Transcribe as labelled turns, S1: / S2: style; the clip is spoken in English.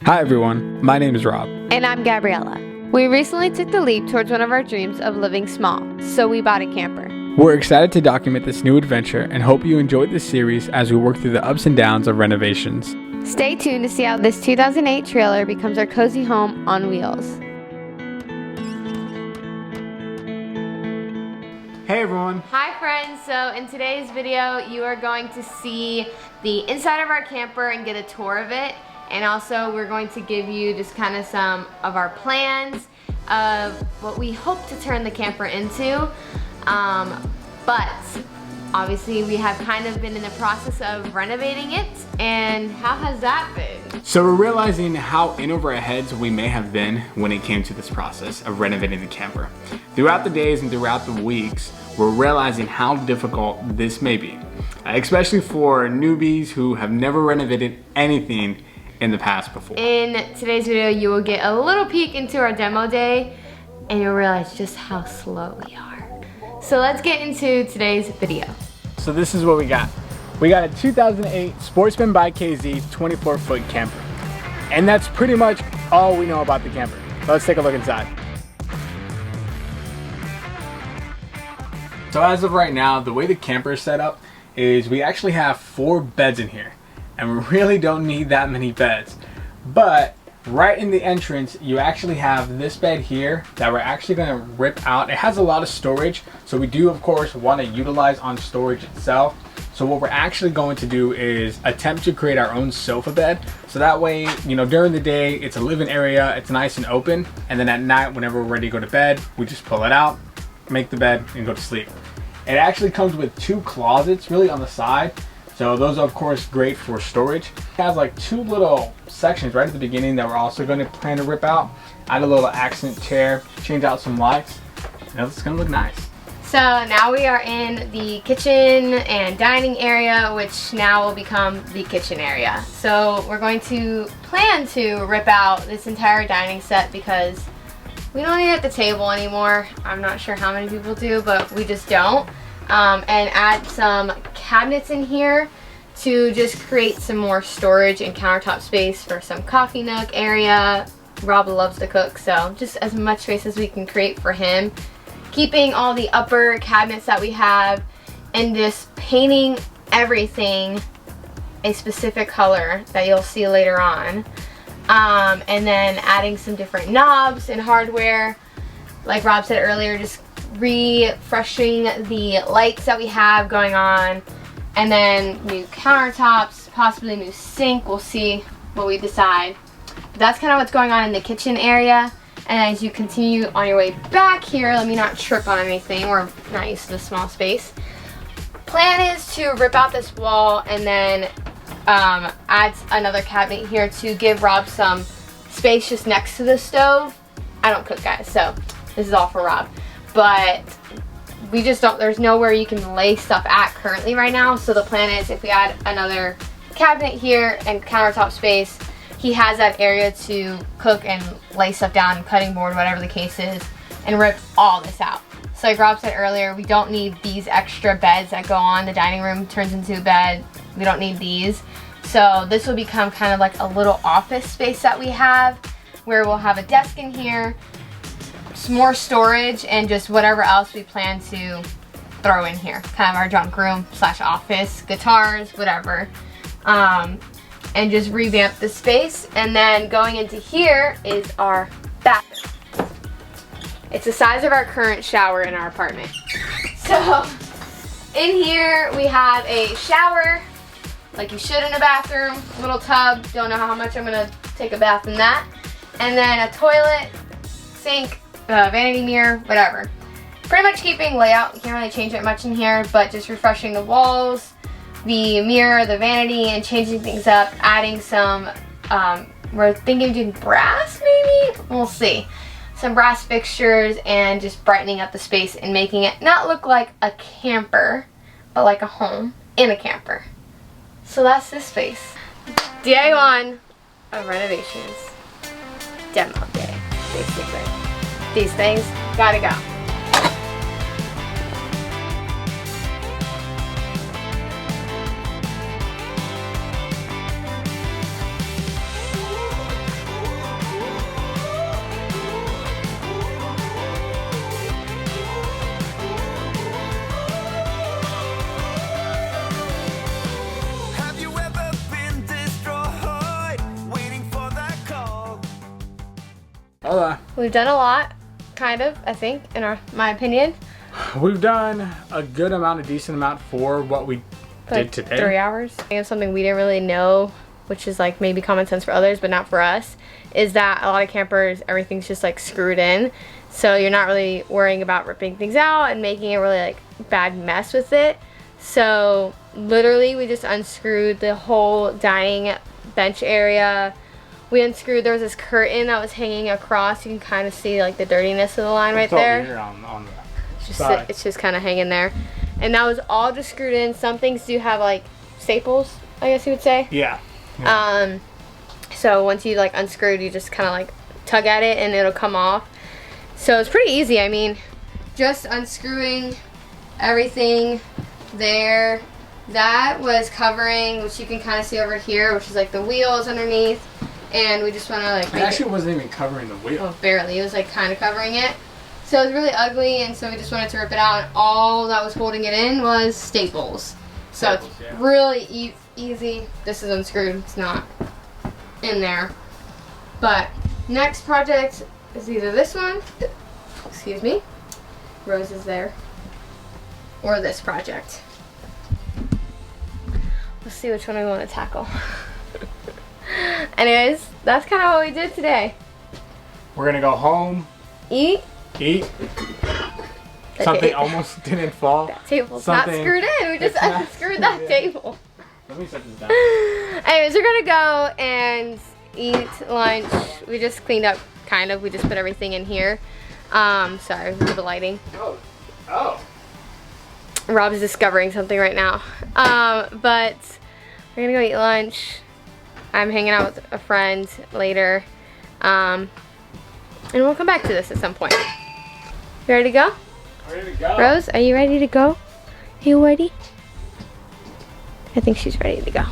S1: Hi everyone, my name is Rob.
S2: And I'm Gabriella. We recently took the leap towards one of our dreams of living small, so we bought a camper.
S1: We're excited to document this new adventure and hope you enjoyed this series as we work through the ups and downs of renovations.
S2: Stay tuned to see how this 2008 trailer becomes our cozy home on wheels.
S1: Hey everyone.
S2: Hi friends, so in today's video you are going to see the inside of our camper and get a tour of it. And also we're going to give you just kind of some of our plans of what we hope to turn the camper into. But obviously we have kind of been in the process of renovating it. And how has that been?
S1: So we're realizing how in over our heads we may have been when it came to this process of renovating the camper. Throughout the days and throughout the weeks, we're realizing how difficult this may be, especially for newbies who have never renovated anything in the past before.
S2: In today's video, you will get a little peek into our demo day and you'll realize just how slow we are. So let's get into today's video.
S1: So this is what we got. We got a 2008 Sportsman by KZ 24-foot camper. And that's pretty much all we know about the camper. Let's take a look inside. So as of right now, the way the camper is set up is we actually have 4 beds in here. And we really don't need that many beds. But right in the entrance, you actually have this bed here that we're actually gonna rip out. It has a lot of storage, so we do of course wanna utilize on storage itself. So what we're actually going to do is attempt to create our own sofa bed. So that way, you know, during the day, it's a living area, it's nice and open. And then at night, whenever we're ready to go to bed, we just pull it out, make the bed, and go to sleep. It actually comes with 2 closets really on the side. So those are of course great for storage. It has like 2 little sections right at the beginning that we're also going to plan to rip out. Add a little accent chair, change out some lights, and it's going to look nice.
S2: So now we are in the kitchen and dining area, which now will become the kitchen area. So we're going to plan to rip out this entire dining set because we don't need it at the table anymore. I'm not sure how many people do, but we just don't. And add some cabinets in here to just create some more storage and countertop space for some coffee nook area. Rob loves to cook, so just as much space as we can create for him. Keeping all the upper cabinets that we have and just painting everything a specific color that you'll see later on. And then adding some different knobs and hardware. Like Rob said earlier, just refreshing the lights that we have going on, and then new countertops, possibly new sink. We'll see what we decide. But that's kind of what's going on in the kitchen area. And as you continue on your way back here, let me not trip on anything. We're not used to this small space. Plan is to rip out this wall and then add another cabinet here to give Rob some space just next to the stove. I don't cook, guys, so this is all for Rob. But we just don't, there's nowhere you can lay stuff at currently right now. So the plan is if we add another cabinet here and countertop space, he has that area to cook and lay stuff down, cutting board, whatever the case is, and rip all this out. So like Rob said earlier, we don't need these extra beds that go on. The dining room turns into a bed. We don't need these. So this will become kind of like a little office space that we have, where we'll have a desk in here, some more storage, and just whatever else we plan to throw in here. Kind of our junk room / office, guitars, whatever. And just revamp the space. And then going into here is our bathroom. It's the size of our current shower in our apartment. So in here we have a shower, like you should in a bathroom, little tub. Don't know how much I'm gonna take a bath in that. And then a toilet, sink, vanity mirror, whatever. Pretty much keeping layout. You can't really change it much in here, but just refreshing the walls, the mirror, the vanity, and changing things up. Adding some, we're thinking of doing brass maybe? We'll see. Some brass fixtures and just brightening up the space and making it not look like a camper, but like a home in a camper. So that's this space. Day 1 of renovations. Demo day, basically. These things gotta go.
S1: Hold on.
S2: We've done a lot, kind of, I think, in my opinion.
S1: We've done a good amount, a decent amount for what we did today.
S2: 3 hours. I think something we didn't really know, which is like maybe common sense for others, but not for us, is that a lot of campers, everything's just like screwed in. So you're not really worrying about ripping things out and making a really like bad mess with it. So literally we just unscrewed the whole dining bench area. We unscrewed, there was this curtain that was hanging across. You can kind of see like the dirtiness of the line right there.
S1: Here on the
S2: It's just kind of hanging there. And that was all just screwed in. Some things do have like staples, I guess you would say.
S1: Yeah.
S2: So once you like unscrewed, you just kind of like tug at it and it'll come off. So it's pretty easy. I mean, just unscrewing everything there. That was covering, which you can kind of see over here, which is like the wheels underneath. And we just want to like
S1: it actually wasn't even covering the wheel.
S2: Oh, barely. It was like kind of covering it. So it was really ugly, and so we just wanted to rip it out, and all that was holding it in was staples. So it's really easy. This is unscrewed. It's not in there. But next project is either this one, excuse me, Rose is there, or this project. Let's see which one we want to tackle. Anyways, that's kind of what we did today.
S1: We're going to go home.
S2: Eat.
S1: Something almost didn't fall.
S2: That table's not screwed in. We just unscrewed that table.
S1: Let me set this down.
S2: Anyways, we're gonna go and eat lunch. We just cleaned up, kind of. We just put everything in here. Sorry for the lighting.
S1: Oh.
S2: Rob's discovering something right now. But we're gonna go eat lunch. I'm hanging out with a friend later. And we'll come back to this at some point. You ready to go?
S1: Ready to go.
S2: Rose, are you ready to go? Are you ready? I think she's ready to go.